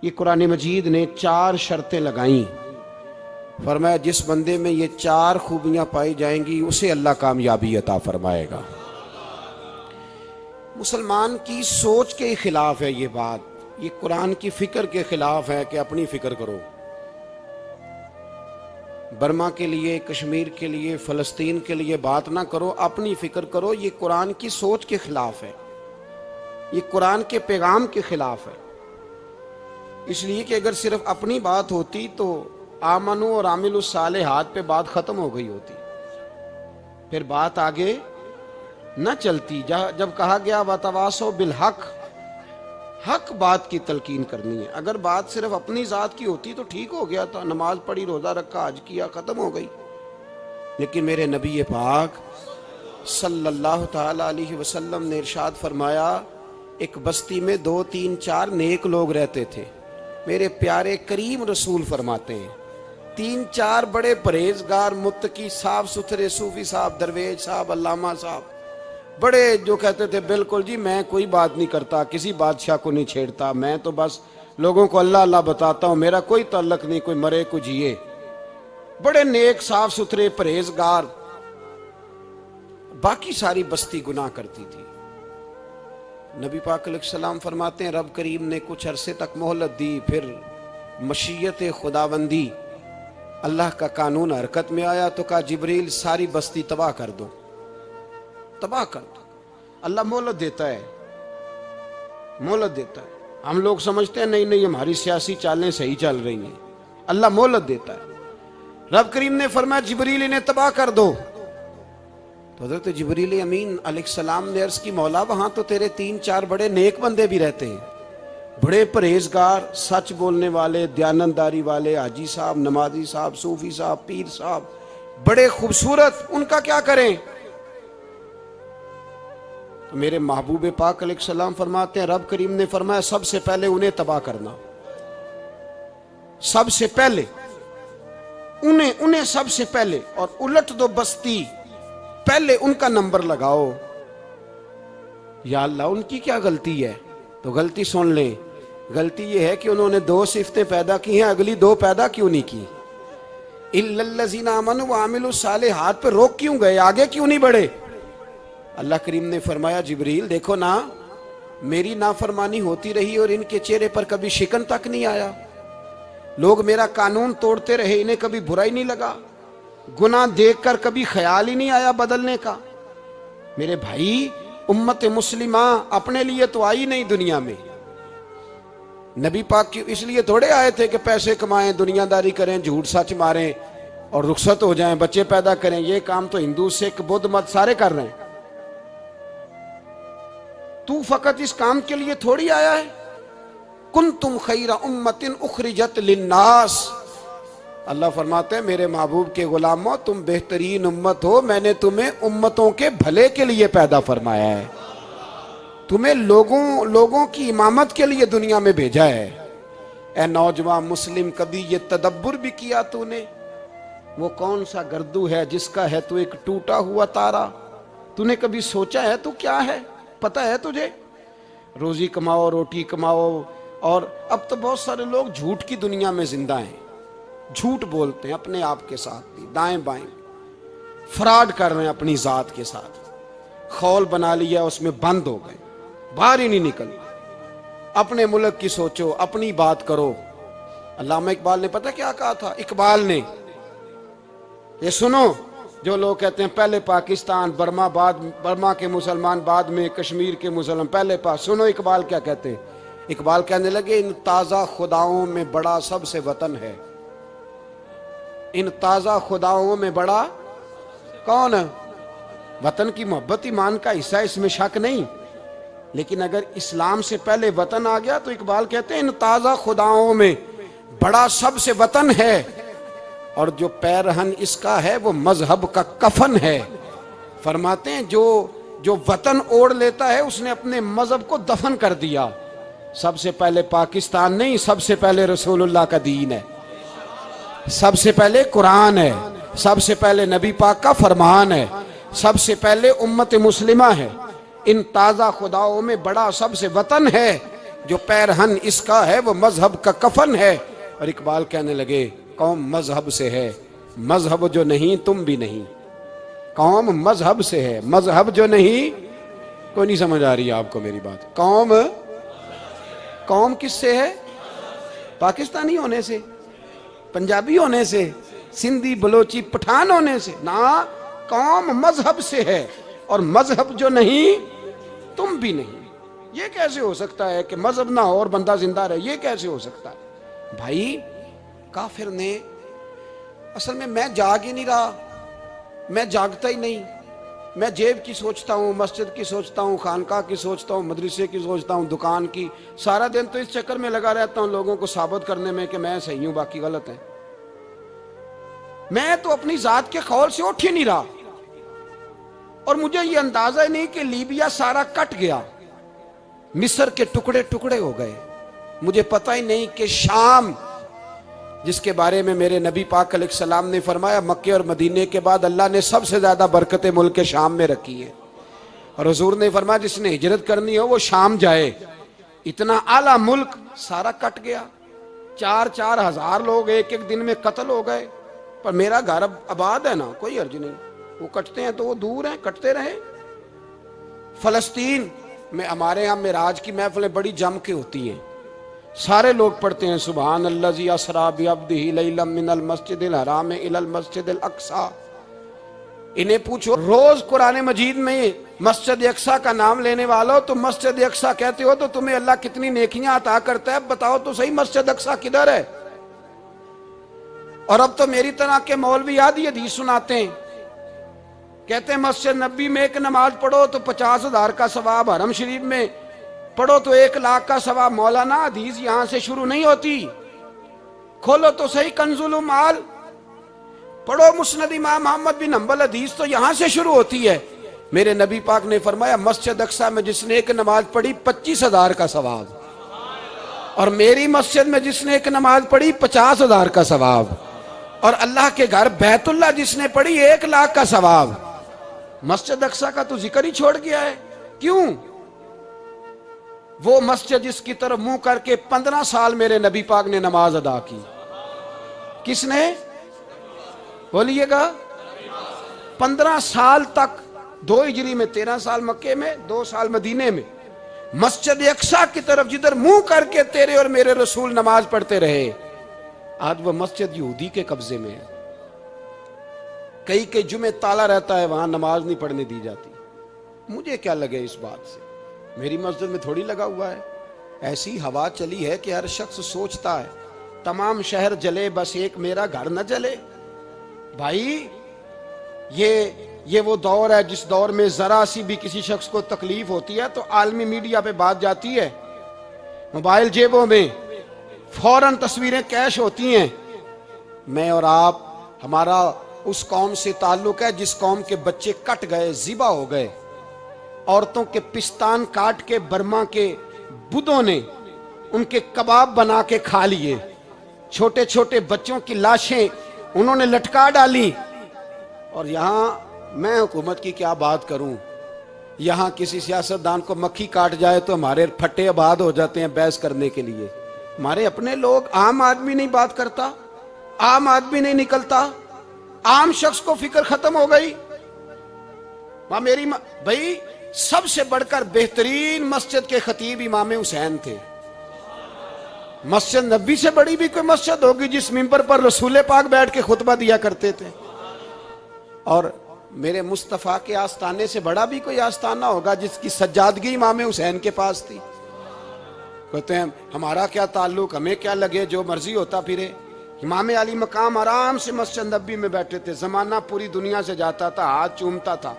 ये कुरान मजीद ने 4 शर्तें लगाई। फरमाया जिस बंदे में ये 4 खूबियां पाई जाएंगी उसे अल्लाह कामयाबी अता फरमाएगा। मुसलमान की सोच के खिलाफ है ये बात, ये कुरान की फिक्र के खिलाफ है कि अपनी फिक्र करो। बर्मा के लिए, कश्मीर के लिए, फ़लस्तीन के लिए बात ना करो, अपनी फिक्र करो। ये कुरान की सोच के खिलाफ है, ये कुरान के पैगाम के खिलाफ है। इसलिए कि अगर सिर्फ अपनी बात होती तो आमनु और आमिलुस सालिहात पे बात खत्म हो गई होती, फिर बात आगे न चलती। जब कहा गया वतवासो बिल हक, हक बात की तलकीन करनी है। अगर बात सिर्फ अपनी जात की होती तो ठीक हो गया था, नमाज पढ़ी, रोजा रखा, हज किया, खत्म हो गई। लेकिन मेरे नबी पाक सल्लल्लाहु ताला अलैहि वसल्लम ने इरशाद फरमाया, एक बस्ती में 2, 3, 4 नेक लोग रहते थे। मेरे प्यारे करीम रसूल फरमाते हैं 3, 4 बड़े परहेजगार, मुत्तकी, साफ सुथरे सूफी साहब, दरवेज साहब, अल्लामा साहब, बड़े जो कहते थे बिल्कुल जी मैं कोई बात नहीं करता, किसी बादशाह को नहीं छेड़ता, मैं तो बस लोगों को अल्लाह अल्लाह बताता हूँ, मेरा कोई ताल्लुक नहीं, कोई मरे कोई जिए। बड़े नेक, साफ सुथरे, परहेजगार। बाकी सारी बस्ती गुनाह करती थी। नबी पाक अलैहिस्सलाम फरमाते हैं रब करीम ने कुछ अरसे तक मोहलत दी, फिर मशीयत खुदाबंदी, अल्लाह का कानून हरकत में आया तो कहा जिब्रील सारी बस्ती तबाह कर दो, तबाह कर दो। अल्लाह मोहलत देता है, मोहलत देता है। हम लोग समझते हैं नहीं नहीं हमारी सियासी चालें सही चल रही हैं, अल्लाह मोहलत देता है। रब करीम ने फरमाया जिब्रील इन्हें तबाह कर दो। तो हज़रत जिब्रील अमीन अलैहिस्सलाम ने अर्ज़ की मौला वहां तो तेरे 3, 4 बड़े नेक बंदे भी रहते हैं, बड़े परहेजगार, सच बोलने वाले, दयानतदारी वाले, हाजी साहब, नमाजी साहब, सूफी साहब, पीर साहब, बड़े खूबसूरत, उनका क्या करें? तो मेरे महबूब पाक अलैहिस्सलाम फरमाते हैं रब करीम ने फरमाया सबसे पहले उन्हें तबाह करना, सबसे पहले उन्हें सबसे पहले, और उलट दो बस्ती, पहले उनका नंबर लगाओ। या अल्लाह उनकी क्या गलती है? तो गलती सुन ले, गलती यह है कि उन्होंने 2 सिफतें पैदा की हैं, अगली 2 पैदा क्यों नहीं की? इल्लल्लज़ीना आमनु व आमिलुस सालिहात पे रोक क्यों गए, आगे क्यों नहीं बढ़े? अल्लाह करीम ने फरमाया जिब्रील देखो ना, मेरी नाफरमानी होती रही और इनके चेहरे पर कभी शिकन तक नहीं आया। लोग मेरा कानून तोड़ते रहे, इन्हें कभी बुरा ही नहीं लगा, गुनाह देखकर कभी ख्याल ही नहीं आया बदलने का। मेरे भाई उम्मत मुस्लिमा अपने लिए तो आई नहीं दुनिया में, नबी पाक की इसलिए थोड़े आए थे कि पैसे कमाएं, दुनियादारी करें, झूठ सच मारें और रुखसत हो जाएं, बच्चे पैदा करें। ये काम तो हिंदू, सिख, बुद्ध मत सारे कर रहे हैं। तू फकत इस काम के लिए थोड़ी आया है। कुंतुम खैरा उम्मतिन उखरिजत लिन्नास, अल्लाह फरमाते हैं मेरे महबूब के गुलामों तुम बेहतरीन उम्मत हो, मैंने तुम्हें उम्मतों के भले के लिए पैदा फरमाया है, तुम्हें लोगों की इमामत के लिए दुनिया में भेजा है। ए नौजवान मुस्लिम, कभी ये तदब्बुर भी किया तूने? वो कौन सा गर्दू है जिसका है तू एक टूटा हुआ तारा? तूने कभी सोचा है तू क्या है? पता है तुझे? रोजी कमाओ, रोटी कमाओ, और अब तो बहुत सारे लोग झूठ की दुनिया में जिंदा हैं, झूठ बोलते हैं अपने आप के साथ भी, दाएं बाएं फ्रॉड कर रहे हैं अपनी जात के साथ, खौल बना लिया, उसमें बंद हो गए, बाहर ही नहीं निकल। अपने मुल्क की सोचो, अपनी बात करो। अल्लामा इकबाल ने पता क्या कहा था? इकबाल ने, ये सुनो, जो लोग कहते हैं पहले पाकिस्तान, बर्मा के मुसलमान बाद में, कश्मीर के मुसलमान पहले सुनो इकबाल क्या कहते हैं। इकबाल कहने लगे इन ताज़ा खुदाओं में बड़ा सबसे वतन है, इन ताज़ा खुदाओं में बड़ा कौन? वतन की मोहब्बत ईमान का हिस्सा, इसमें शक नहीं। लेकिन अगर इस्लाम से पहले वतन आ गया तो इकबाल कहते हैं इन ताज़ा खुदाओं में बड़ा सबसे वतन है, और जो पैरहन इसका है वो मजहब का कफन है। फरमाते हैं जो वतन ओढ़ लेता है उसने अपने मजहब को दफन कर दिया। सबसे पहले पाकिस्तान नहीं, सबसे पहले रसूलुल्लाह का दीन है, सबसे पहले कुरान है, सबसे पहले नबी पाक का फरमान है, सबसे पहले उम्मत मुस्लिमा है। इन ताज़ा खुदाओं में बड़ा सबसे वतन है, जो पैरहन इसका है वो मजहब का कफन है। और इकबाल कहने लगे कौम मजहब से है, मजहब जो नहीं तुम भी नहीं। कौम मजहब से है, मजहब जो नहीं। कोई नहीं समझ आ रही है आपको मेरी बात? कौम किससे है? पाकिस्तानी होने से, पंजाबी होने से, सिंधी बलोची पठान होने से ना। कौम मजहब से है और मजहब जो नहीं तुम भी नहीं। ये कैसे हो सकता है कि मजहब ना हो और बंदा जिंदा रहे? ये कैसे हो सकता है भाई? काफिर ने असल में, मैं जाग ही नहीं रहा, मैं जागता ही नहीं। मैं जेब की सोचता हूँ, मस्जिद की सोचता हूँ, खानका की सोचता हूँ, मदरसे की सोचता हूँ, दुकान की। सारा दिन तो इस चक्कर में लगा रहता हूँ लोगों को साबित करने में कि मैं सही हूँ बाकी गलत है। मैं तो अपनी जात के खौल से उठ ही नहीं रहा। और मुझे ये अंदाजा ही नहीं कि लीबिया सारा कट गया, मिस्र के टुकड़े टुकड़े हो गए। मुझे पता ही नहीं कि शाम, जिसके बारे में मेरे नबी पाक अलैहिस्सलाम ने फरमाया मक्के और मदीने के बाद अल्लाह ने सबसे ज्यादा बरकतें मुल्क के शाम में रखी है। और हुजूर ने फरमाया जिसने हिजरत करनी हो वो शाम जाए। इतना आला मुल्क सारा कट गया, 4-4 हजार लोग एक एक दिन में कत्ल हो गए। पर मेरा घर अब आबाद है ना, कोई अर्ज नहीं। वो कटते हैं तो वो दूर हैं, कटते रहे। फलस्तीन में हमारे यहाँ मेराज की महफिलें बड़ी जम के होती हैं, सारे लोग पढ़ते हैं सुबहान अल्लज़ी असरा बिअब्दिही लैलन मिनल मस्जिदिल हराम इलल मस्जिदिल अक्सा। इन्हें पूछो रोज कुरान मजीद में मस्जिद अक्सा का नाम लेने वालों, तो मस्जिद अक्सा कहते हो तो तुम्हें अल्लाह कितनी नेकियां अता करता है? बताओ तो सही मस्जिद अक्सा किधर है? और अब तो मेरी तरह के मौलवी आधी हदीस सुनाते हैं, कहते हैं मस्जिद नबी में एक नमाज पढ़ो तो 50,000 का सवाब, हरम शरीफ में पढ़ो तो 1 लाख का सवाब। मौलाना हदीस यहां से शुरू नहीं होती। खोलो तो सही कंजुल माल, पढ़ो मुस्नद इमाम मोहम्मद बिन हंबल, हदीस तो यहां से शुरू होती है। मेरे नबी पाक ने फरमाया मस्जिद अक्सा में जिसने एक नमाज पढ़ी 25,000 का सवाब, और मेरी मस्जिद में जिसने एक नमाज पढ़ी 50,000 का सवाब, और अल्लाह के घर बैतुल्लाह जिसने पढ़ी 1 लाख का सवाब। मस्जिद अक्सा का तो जिक्र ही छोड़ गया है। क्यों? वो मस्जिद जिसकी तरफ मुंह करके 15 साल मेरे नबी पाक ने नमाज अदा की। किसने? बोलिएगा। 15 साल तक, 2 हिजरी में 13 साल मक्के में, 2 साल मदीने में, मस्जिद अक्सा की तरफ जिधर मुंह करके तेरे और मेरे रसूल नमाज पढ़ते रहे। आज वो मस्जिद यहूदी के कब्जे में है। कई के जुमे ताला रहता है, वहां नमाज नहीं पढ़ने दी जाती। मुझे क्या लगे इस बात से? मेरी मस्जिद में थोड़ी लगा हुआ है। ऐसी हवा चली है कि हर शख्स सोचता है तमाम शहर जले बस एक मेरा घर न जले। भाई ये वो दौर है जिस दौर में जरा सी भी किसी शख्स को तकलीफ होती है तो आलमी मीडिया पे बात जाती है, मोबाइल जेबों में फौरन तस्वीरें कैश होती हैं। मैं और आप, हमारा उस कौम से ताल्लुक है जिस कौम के बच्चे कट गए, जिबा हो गए, औरतों के पिस्तान काट के बर्मा के बुद्धों ने उनके कबाब बना के खा लिए, छोटे छोटे बच्चों की लाशें उन्होंने लटका डाली। और यहाँ मैं हुकूमत की क्या बात करूं, यहाँ किसी सियासतदान को मक्खी काट जाए तो हमारे फट्टे आबाद हो जाते हैं बहस करने के लिए। हमारे अपने लोग, आम आदमी नहीं बात करता, आम आदमी नहीं निकलता, आम शख्स को फिक्र खत्म हो गई। मेरी भाई सबसे बढ़कर बेहतरीन मस्जिद के खतीब इमाम हुसैन थे। मस्जिद नबी से बड़ी भी कोई मस्जिद होगी जिस मिंबर पर रसूल पाक बैठ के खुतबा दिया करते थे? और मेरे मुस्तफ़ा के आस्ताने से बड़ा भी कोई आस्ताना होगा जिसकी सज्जादगी इमाम हुसैन के पास थी? कहते हैं हमारा क्या ताल्लुक, हमें क्या लगे, जो मर्जी होता फिरे। इमाम अली मकाम आराम से मस्जिद नबी में बैठे थे। जमाना पूरी दुनिया से जाता था, हाथ चूमता था,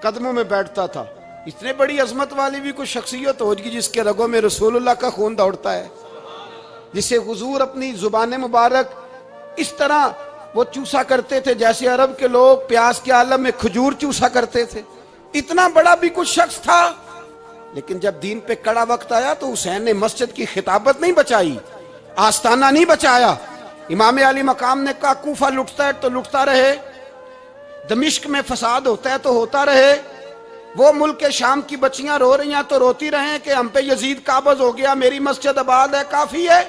कदमों में बैठता था। इतने बड़ी अजमत वाली भी कोई शख्सियत होगी जिसके रगों में रसूलुल्लाह का खून दौड़ता है, जिसे हुजूर अपनी जुबान मुबारक इस तरह वो चूसा करते थे जैसे अरब के लोग प्यास के आलम में खजूर चूसा करते थे। इतना बड़ा भी कुछ शख्स था। लेकिन जब दीन पे कड़ा वक्त आया तो हुसैन ने मस्जिद की खिताबत नहीं बचाई, आस्ताना नहीं बचाया। इमाम अली मकाम ने कहा कूफा लुटता है तो लुटता रहे, दमिश्क में फसाद होता है तो होता रहे, वो मुल्क के शाम की बच्चियां रो रही हैं तो रोती रहें कि हम पे यजीद काबज हो गया, मेरी मस्जिद आबाद है, काफी है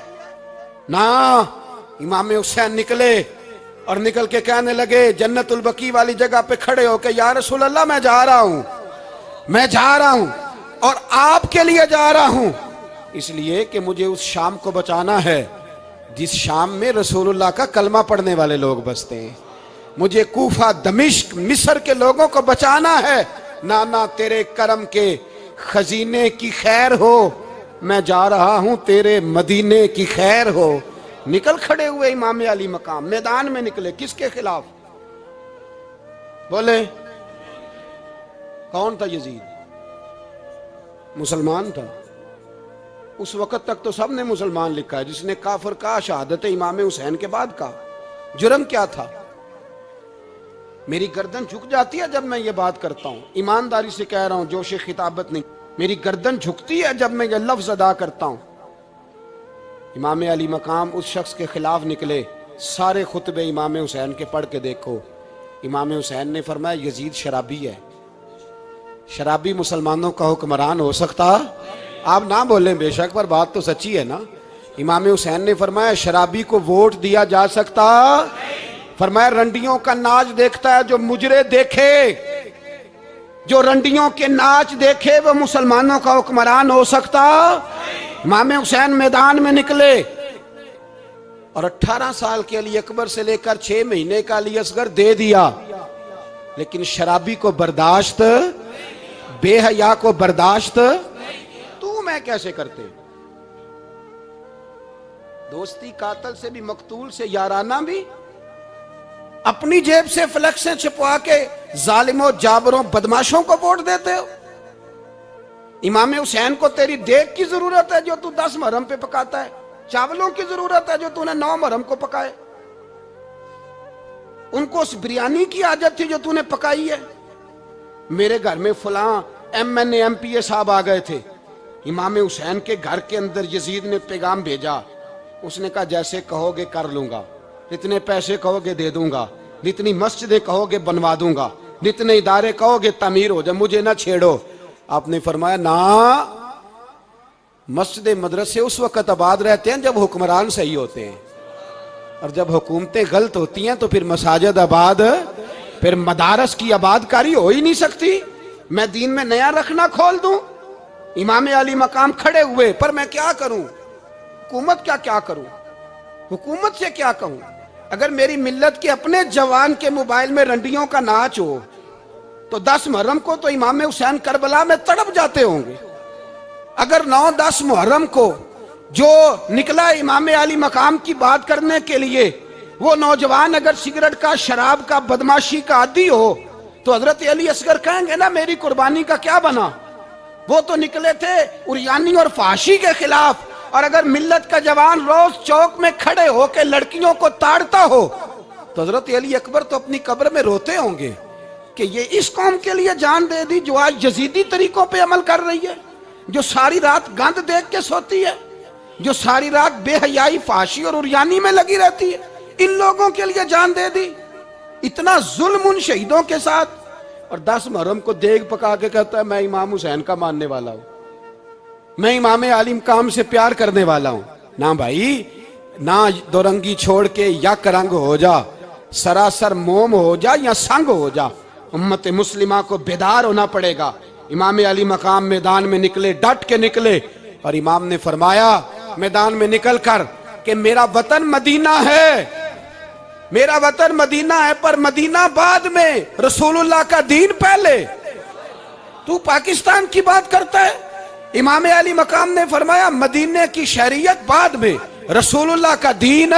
ना। इमाम हुसैन निकले और निकल के कहने लगे जन्नतुल बकी वाली जगह पे खड़े होकर, या रसूल अल्लाह मैं जा रहा हूं, मैं जा रहा हूं और आपके लिए जा रहा हूं, इसलिए कि मुझे उस शाम को बचाना है जिस शाम में रसूलुल्लाह का कलमा पढ़ने वाले लोग बसते हैं। मुझे कूफा, दमिश्क, मिस्र के लोगों को बचाना है। नाना तेरे करम के खजीने की खैर हो, मैं जा रहा हूं तेरे मदीने की खैर हो। निकल खड़े हुए इमाम अली मकाम, मैदान में निकले। किसके खिलाफ? बोले कौन था? यजीद मुसलमान था। उस वक्त तक तो सबने मुसलमान लिखा है, जिसने काफिर का शहादत इमाम हुसैन के बाद का। जुर्म क्या था? मेरी गर्दन झुक जाती है जब मैं ये बात करता हूं, ईमानदारी से कह रहा हूं, जोश खिताबत नहीं, मेरी गर्दन झुकती है जब मैं ये लफ्ज अदा करता हूं। इमाम अली मकाम उस शख्स के खिलाफ निकले। सारे खुतबे इमाम हुसैन के पढ़ के देखो। इमाम हुसैन ने फरमाया यजीद शराबी है। शराबी मुसलमानों का हुक्मरान हो सकता? आप ना बोलें बेशक, पर बात तो सच्ची है ना। इमाम हुसैन ने फरमाया शराबी को वोट दिया जा सकता? फरमाया रंडियों का नाच देखता है जो मुजरे देखे, जो रंडियों के नाच देखे वो मुसलमानों का हुक्मरान हो सकता? इमाम हुसैन मैदान में निकले और 18 साल के अली अकबर से लेकर 6 महीने का अली असगर दे दिया, लेकिन शराबी को बर्दाश्त, बेहया को बर्दाश्त तू मैं कैसे करते? दोस्ती कातल से भी, मकतूल से याराना भी, अपनी जेब से फ्लेक्सें छिपवा के जालिमों, जाबरों, बदमाशों को वोट देते हो। इमाम हुसैन को तेरी देग की जरूरत है जो तू 10 मुहर्रम पे पकाता है, चावलों की जरूरत है जो तूने 9 मुहर्रम को पकाए। उनको उस बिरयानी की आदत थी जो तूने पकाई है। मेरे घर में फलां MNA MPA साहब आ गए थे। इमाम हुसैन के घर के अंदर यजीद ने पैगाम भेजा। उसने कहा जैसे कहोगे कर लूंगा, जितने पैसे कहोगे दे दूंगा, जितनी मस्जिदें कहोगे बनवा दूंगा, जितने इदारे कहोगे तामीर हो जाए, मुझे ना छेड़ो। आपने फरमाया ना, मस्जिद मदरसे उस वक्त आबाद रहते हैं जब हुक्मरान सही होते हैं, और जब हुकूमतें गलत होती हैं तो फिर मसाजिद आबाद, फिर मदारस की आबादकारी हो ही नहीं सकती। मैं दीन में नया रखना खोल दूं? इमाम अली मकाम खड़े हुए, पर मैं क्या करूं? हुकूमत क्या करूं? हुकूमत से क्या कहूं? अगर मेरी मिल्लत के अपने जवान के मोबाइल में रंडियों का नाच हो तो 10 मुहर्रम को तो इमाम हुसैन करबला में तड़प जाते होंगे। अगर 9-10 मुहर्रम को जो निकला इमाम अली मकाम की बात करने के लिए, वो नौजवान अगर सिगरेट का, शराब का, बदमाशी का आदी हो तो हजरत अली असगर कहेंगे ना मेरी कुर्बानी का क्या बना? वो तो निकले थे उरियानी और फाशी के खिलाफ। और अगर मिल्लत का जवान रोज चौक में खड़े होकर लड़कियों को ताड़ता हो तो हजरत अली अकबर तो अपनी कब्र में रोते होंगे कि ये इस कौम के लिए जान दे दी जो आज यजीदी तरीकों पे अमल कर रही है, जो सारी रात गंद देख के सोती है, जो सारी रात बेहयाई, फाशी और उरियानी में लगी रहती है। इन लोगों के लिए जान दे दी। इतना जुल्म उन शहीदों के साथ, और 10 मुहर्रम को देग पका के कहता है मैं इमाम हुसैन का मानने वाला हूं, मैं इमाम अली मकाम से प्यार करने वाला हूं। ना भाई ना, दोरंगी छोड़ के यक रंग हो जा, सरासर मोम हो जा या संग हो जा। उम्मत मुस्लिमा को बेदार होना पड़ेगा। इमाम अली मकाम मैदान में निकले, डट के निकले, और इमाम ने फरमाया मैदान में निकल कर कि मेरा वतन मदीना है, मेरा वतन मदीना है, पर मदीना बाद में, रसूलुल्लाह का दीन पहले। तू पाकिस्तान की बात करता है। इमाम अली मकाम ने फरमाया मदीने की शरीयत बाद में, रसूलुल्लाह का दीन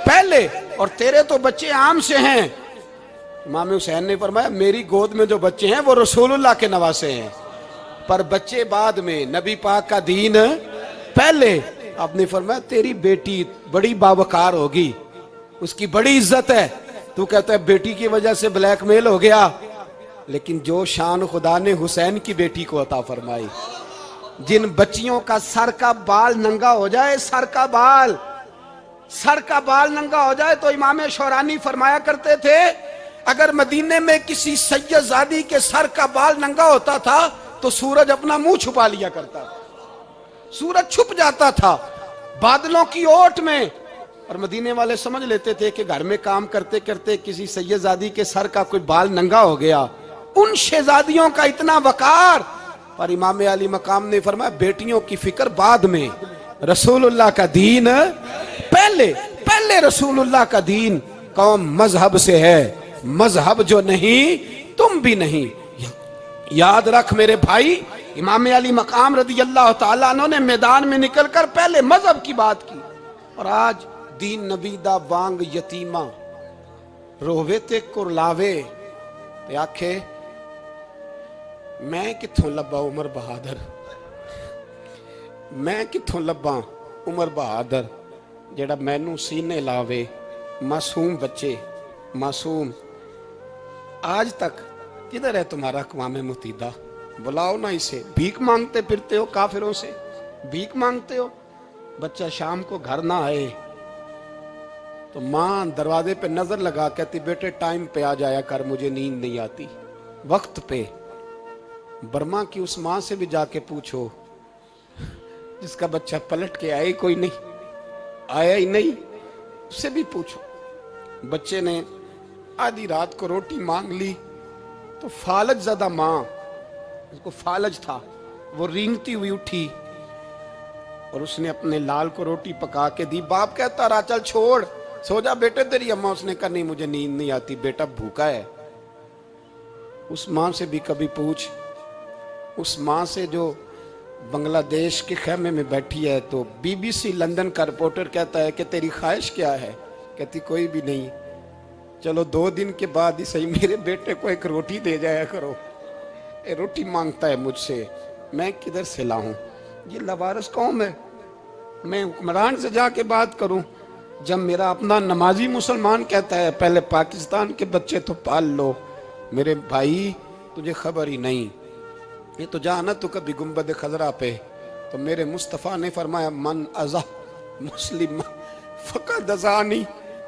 पहले, और तेरे तो बच्चे आम से हैं। इमाम हुसैन ने फरमाया मेरी गोद में जो बच्चे हैं वो रसूलुल्लाह के नवासे हैं, पर बच्चे बाद में, नबी पाक का दीन पहले। आपने फरमाया तेरी बेटी बड़ी बावकार होगी, उसकी बड़ी इज्जत है, तू कहता है बेटी की वजह से ब्लैकमेल हो गया। लेकिन जो शान खुदा ने हुसैन की बेटी को अता फरमाई, जिन बच्चियों का सर का बाल नंगा हो जाए, सर का बाल नंगा हो जाए, तो इमाम शौरानी फरमाया करते थे अगर मदीने में किसी सैयदजादी के सर का बाल नंगा होता था तो सूरज अपना मुंह छुपा लिया करता था, सूरज छुप जाता था बादलों की ओट में। और मदीने वाले समझ लेते थे कि घर में काम करते करते किसी सैयदजादी के सर का कोई बाल नंगा हो गया। उन शहजादियों का इतना वकार। पर इमाम अली मकाम ने फरमाया बेटियों की फिक्र बाद में, रसूलुल्लाह का दीन पहले। पहले रसूलुल्लाह का दीन कौम मजहब से है, मजहब जो नहीं तुम भी नहीं। याद रख मेरे भाई, इमाम अली मकाम रदी अल्लाह तआला अन्हु ने मैदान में निकलकर पहले मजहब की बात की। और आज दीन नबीदा वांग यतीमा रोवे ते कुरलावे ते आखे मैं किथों लब्बा उमर बहादुर, मैं किथों लब्बा उमर बहादुर जेड़ा मैनू सीने लावे। मासूम बच्चे, मासूम। आज तक किधर है तुम्हारा अक़वाम मुत्तहिदा? बुलाओ ना इसे। भीख मांगते फिरते हो, काफिरों से भीख मांगते हो। बच्चा शाम को घर ना आए तो माँ दरवाजे पे नजर लगा कहती बेटे टाइम पे आ जाया कर, मुझे नींद नहीं आती। वक्त पे। बर्मा की उस माँ से भी जाके पूछो जिसका बच्चा पलट के आए कोई नहीं, आया ही नहीं, उससे भी पूछो। बच्चे ने आधी रात को रोटी मांग ली तो फालज ज़्यादा माँ, उसको फालज था, वो रेंगती हुई उठी और उसने अपने लाल को रोटी पका के दी। बाप कहता रहा चल छोड़, सो जा बेटे तेरी अम्मा। उसने कहा नहीं मुझे नींद नहीं आती, बेटा भूखा है। उस माँ से भी कभी पूछ, उस माँ से जो बांग्लादेश के खेमे में बैठी है। तो बीबीसी लंदन का रिपोर्टर कहता है कि तेरी ख्वाहिश क्या है? कहती कोई भी नहीं, चलो 2 दिन के बाद ही सही मेरे बेटे को एक रोटी दे जाया करो। रोटी मांगता है मुझसे, मैं किधर से लाऊं? ये लवारस कौम है। मैं हुक्मरान से जाके बात करूं जब मेरा अपना नमाजी मुसलमान कहता है पहले पाकिस्तान के बच्चे तो पाल लो। मेरे भाई तुझे खबर ही नहीं, ये तो जाना तो कभी गुंबद खजरा पे। तो मेरे मुस्तफ़ा ने फरमाया मन अज़ा मुस्लिम फ़क़द अज़ानी,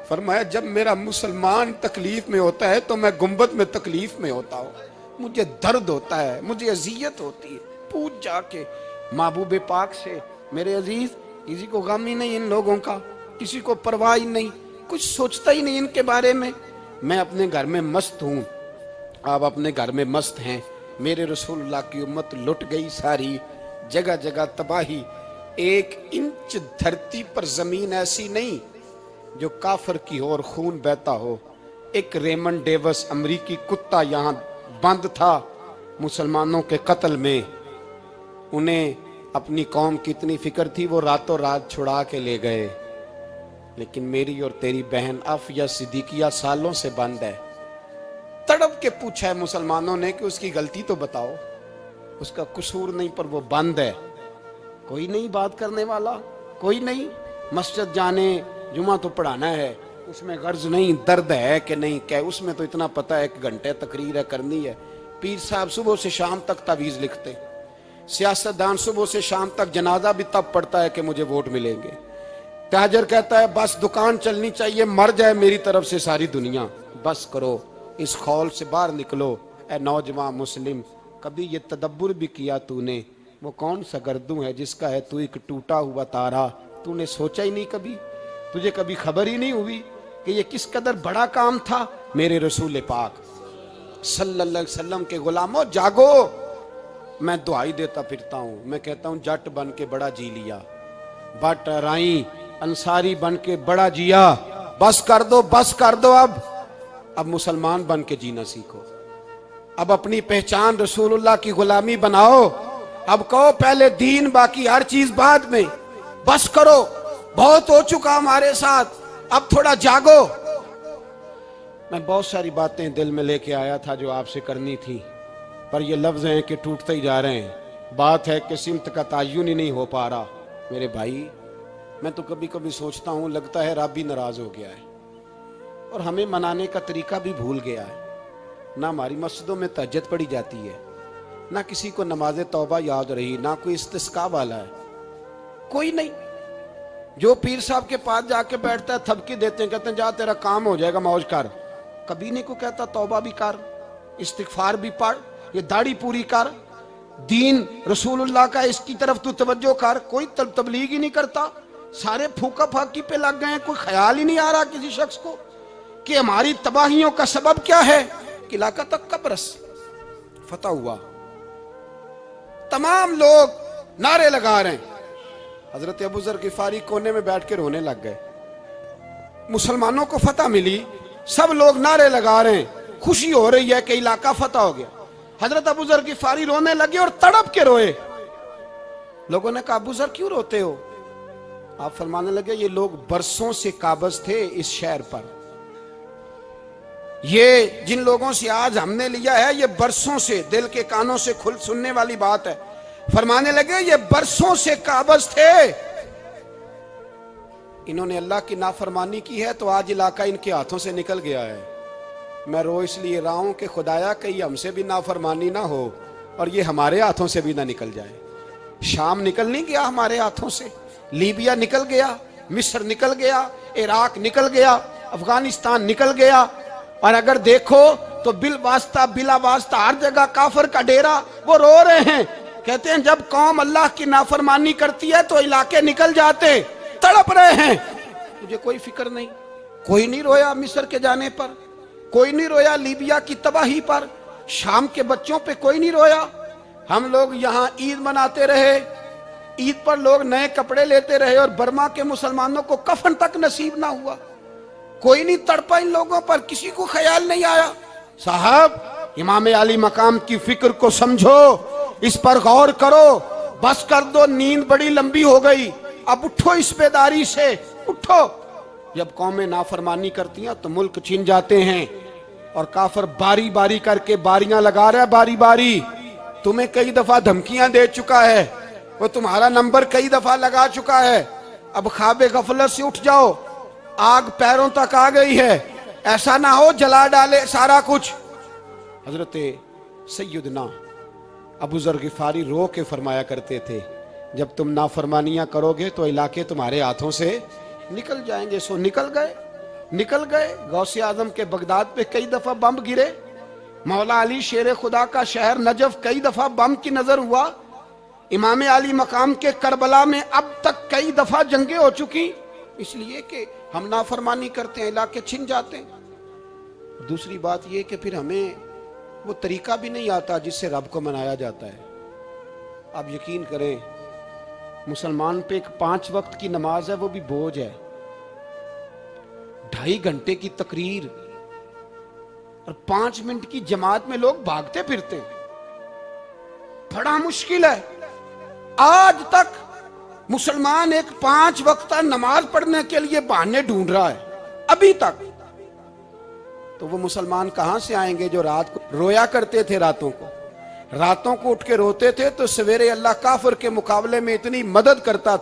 फरमाया जब मेरा मुसलमान तकलीफ में होता है तो मैं गुंबद में तकलीफ में होता हूँ। मुझे दर्द होता है, मुझे अजियत होती है। पूछ जाके महबूब पाक से। मेरे अजीज, किसी को गम ही नहीं इन लोगों का, किसी को परवाह ही नहीं, कुछ सोचता ही नहीं इनके बारे में। मैं अपने घर में मस्त हूँ, आप अपने घर में मस्त हैं। मेरे रसूलुल्लाह की उम्मत लुट गई सारी, जगह जगह तबाही। 1 इंच धरती पर जमीन ऐसी नहीं जो काफिर की हो और खून बहता हो। एक रेमंड डेविस अमरीकी कुत्ता यहाँ बंद था मुसलमानों के कत्ल में। उन्हें अपनी कौम की इतनी फिक्र थी, वो रातों रात छुड़ा के ले गए। लेकिन मेरी और तेरी बहन आफिया सिद्दीकिया सालों से बंद है। तड़प के पूछा है मुसलमानों ने कि उसकी गलती तो बताओ, उसका कसूर नहीं पर वो बंद है। कोई नहीं बात करने वाला, कोई नहीं। मस्जिद जाने, जुमा तो पढ़ाना है, उसमें गर्ज नहीं। दर्द है कि नहीं क्या, उसमें तो इतना पता है 1 घंटे तकरीर है करनी है। पीर साहब सुबह से शाम तक तावीज़ लिखते, सियासतदान सुबह से शाम तक जनाजा भी तब पड़ता है कि मुझे वोट मिलेंगे। ताजर कहता है बस दुकान चलनी चाहिए, मर जाए मेरी तरफ से सारी दुनिया। बस करो, इस खौल से बाहर निकलो। ए नौजवान मुस्लिम, कभी ये तदब्बुर भी किया तूने, वो कौन सा गर्दू है जिसका है तू एक टूटा हुआ तारा? तूने सोचा ही नहीं कभी, तुझे कभी खबर ही नहीं हुई कि ये किस कदर बड़ा काम था? मेरे रसूल पाक सल्लल्लाहु अलैहि वसल्लम के गुलामों जागो। मैं दुआई देता फिरता हूँ, मैं कहता हूँ जट बन के बड़ा जी लिया, बट राई अंसारी बन के बड़ा जिया। बस कर दो, बस कर दो। अब मुसलमान बन के जीना सीखो। अब अपनी पहचान रसूलुल्लाह की गुलामी बनाओ। अब कहो पहले दीन, बाकी हर चीज बाद में। बस करो, बहुत हो चुका हमारे साथ, अब थोड़ा जागो। मैं बहुत सारी बातें दिल में लेके आया था जो आपसे करनी थी, पर ये लफ्ज हैं कि टूटते ही जा रहे हैं। बात है कि सिमत का तायुन ही नहीं हो पा रहा। मेरे भाई, मैं तो कभी कभी सोचता हूँ लगता है रब भी नाराज हो गया है और हमें मनाने का तरीका भी भूल गया है। ना हमारी मस्जिदों में तहज्जुद पढ़ी जाती है, ना किसी को नमाज तौबा याद रही, ना कोई इस्तिस्का वाला है, कोई नहीं। जो पीर साहब के पास जाके बैठता है थपकी देते हैं, कहते हैं जा तेरा काम हो जाएगा, मौज कर। कभी नहीं को कहता तौबा भी कर, इस्तिगफार भी पढ़, ये दाढ़ी पूरी कर, दीन रसूलुल्लाह का इसकी तरफ तू तवज्जो कर। कोई तबलीग ही नहीं करता, सारे फूका फाकी पे लग गए हैं। कोई ख्याल ही नहीं आ रहा किसी शख्स को कि हमारी तबाहियों का सबब क्या है। कि इलाका तक कब्रस फतह हुआ, तमाम लोग नारे लगा रहे हैं। हजरत अबू जर गिफारी कोने में बैठ के रोने लग गए। मुसलमानों को फतह मिली, सब लोग नारे लगा रहे हैं, खुशी हो रही है कि इलाका फतह हो गया। हजरत अबू जर गिफारी रोने लगे और तड़प के रोए। लोगों ने कहा अबू जर क्यों रोते हो? आप फरमाने लगे ये लोग बरसों से काबज थे इस शहर पर, ये जिन लोगों से आज हमने लिया है ये बरसों से, दिल के कानों से खुल सुनने वाली बात है। फरमाने लगे ये बरसों से काबज थे, इन्होंने अल्लाह की नाफरमानी की है तो आज इलाका इनके हाथों से निकल गया है। मैं रो इसलिए रहा हूं कि खुदाया कहीं हमसे भी नाफरमानी ना हो और ये हमारे हाथों से भी ना निकल जाए। शाम निकल नहीं गया हमारे हाथों से, लीबिया निकल गया, मिस्र निकल गया, इराक निकल गया, अफगानिस्तान निकल गया। और अगर देखो तो बिला वास्ता हर जगह काफर का डेरा। वो रो रहे हैं, कहते हैं जब कौम अल्लाह की नाफरमानी करती है तो इलाके निकल जाते, तड़प रहे हैं। मुझे कोई फिक्र नहीं, कोई नहीं रोया मिस्र के जाने पर, कोई नहीं रोया लीबिया की तबाही पर, शाम के बच्चों पे कोई नहीं रोया। हम लोग यहाँ ईद मनाते रहे, ईद पर लोग नए कपड़े लेते रहे और बर्मा के मुसलमानों को कफन तक नसीब ना हुआ। कोई नहीं तड़पा इन लोगों पर, किसी को ख्याल नहीं आया। साहब इमाम अली मकाम की फिक्र को समझो, इस पर गौर करो, बस कर दो, नींद बड़ी लंबी हो गई, अब उठो इस बेदारी से, उठो। जब कौमें नाफरमानी करती हैं तो मुल्क छीन जाते हैं और काफर बारी बारी करके बारियां लगा रहा है, बारी बारी। तुम्हें कई दफा धमकियां दे चुका है, वो तुम्हारा नंबर कई दफा लगा चुका है। अब ख्वाबे गफलत से उठ जाओ, आग पैरों तक आ गई है, ऐसा ना हो जला डाले सारा कुछ। हजरत सैयदना अबू जर गिफारी रो के फरमाया करते थे जब तुम नाफरमानियां करोगे तो इलाके तुम्हारे हाथों से निकल जाएंगे। सो निकल गए। गौसे आजम के बगदाद पे कई दफा बम गिरे, मौला अली शेर खुदा का शहर नजफ कई दफा बम की नजर हुआ, इमाम अली मकाम के करबला में अब तक कई दफा जंगे हो चुकी, इसलिए कि हम नाफरमानी करते हैं, इलाके छिन जाते हैं। दूसरी बात यह कि फिर हमें वो तरीका भी नहीं आता जिससे रब को मनाया जाता है। आप यकीन करें, मुसलमान पे एक 5 वक्त की नमाज है, वो भी बोझ है। 2.5 घंटे की तकरीर और 5 मिनट की जमात में लोग भागते फिरते हैं, बड़ा मुश्किल है। आज तक मुसलमान एक 5 वक्त नमाज पढ़ने के लिए बहाने ढूंढ रहा है, अभी तक। तो वो मुसलमान कहां से आएंगे जो रात को रोया करते थे, रातों को उठ के रोते थे तो सवेरे अल्लाह काफिर के मुकाबले में इतनी मदद करता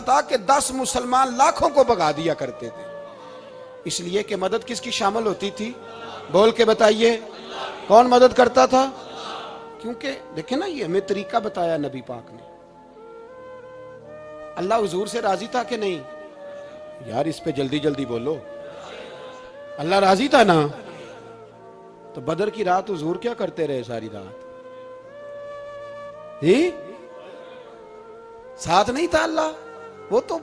था कि 10 मुसलमान लाखों को भगा दिया करते थे। इसलिए कि मदद किसकी शामिल होती थी? बोल के बताइए, कौन मदद करता था? क्योंकि देखे ना, ये हमें तरीका बताया नबी पाक ने। अल्लाह हुजूर से राजी था कि नहीं? यार इस पे जल्दी जल्दी बोलो। अल्लाह राजी था ना? तो बदर की रात हुजूर क्या करते रहे सारी रात? ही साथ नहीं था अल्लाह? वो तो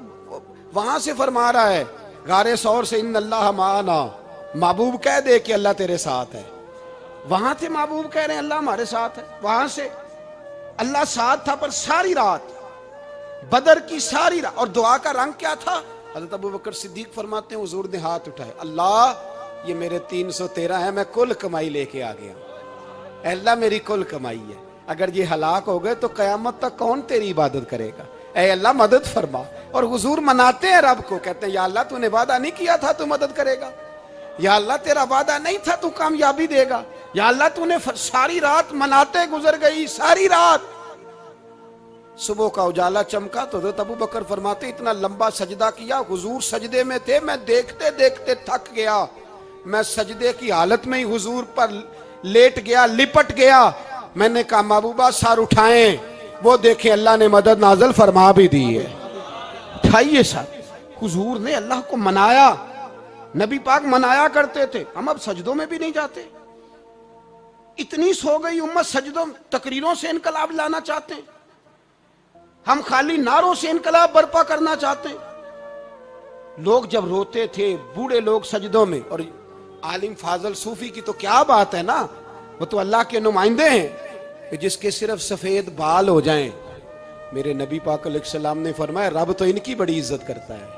वहां से फरमा रहा है गारे सौर से, इन अल्लाह माना। महबूब कह दे कि अल्लाह तेरे साथ है। वहां थे महबूब कह रहे हैं अल्लाह हमारे साथ है, वहां से अल्लाह साथ था। पर सारी रात, बदर की सारी रात, और दुआ का रंग क्या था? हज़रत अबू बकर सिद्दीक फरमाते हैं हुजूर ने हाथ उठाए, अल्लाह ये मेरे 313 है, मैं कुल कमाई लेके आ गया। अल्लाह मेरी कुल कमाई है, अगर ये हलाक हो गए तो कयामत तक कौन तेरी इबादत करेगा? ऐ अल्लाह मदद फरमा। और हुजूर मनाते हैं रब को, कहते हैं या अल्लाह तूने वादा नहीं किया था तू मदद करेगा, या अल्लाह तेरा वादा नहीं था तू कामयाबी देगा, या अल्लाह तूने। सारी रात मनाते गुजर गई, सारी रात। सुबह का उजाला चमका तो हज़रत अबू बकर फरमाते इतना लंबा सजदा किया, हुजूर सजदे में थे, मैं देखते देखते थक गया, मैं सजदे की हालत में ही हुजूर पर लेट गया, लिपट गया। मैंने कहा महबूबा सर उठाएं, वो देखे अल्लाह ने मदद नाज़िल फरमा भी दी है। उठाइए सर। हुजूर ने अल्लाह को मनाया, नबी पाक मनाया करते थे, हम अब सजदों में भी नहीं जाते। इतनी सो गई उम्मत, सजदों तकरीरों से इनकलाब लाना चाहते हैं, हम खाली नारों से इनकलाब बर्पा करना चाहते हैं। लोग जब रोते थे बूढ़े लोग सजदों में, और आलिम फाजल सूफी की तो क्या बात है ना, वो तो अल्लाह के नुमाइंदे हैं कि जिसके सिर्फ सफेद बाल हो जाएं। मेरे नबी पाक अलैहिस्सलाम ने फरमाया रब तो इनकी बड़ी इज्जत करता है।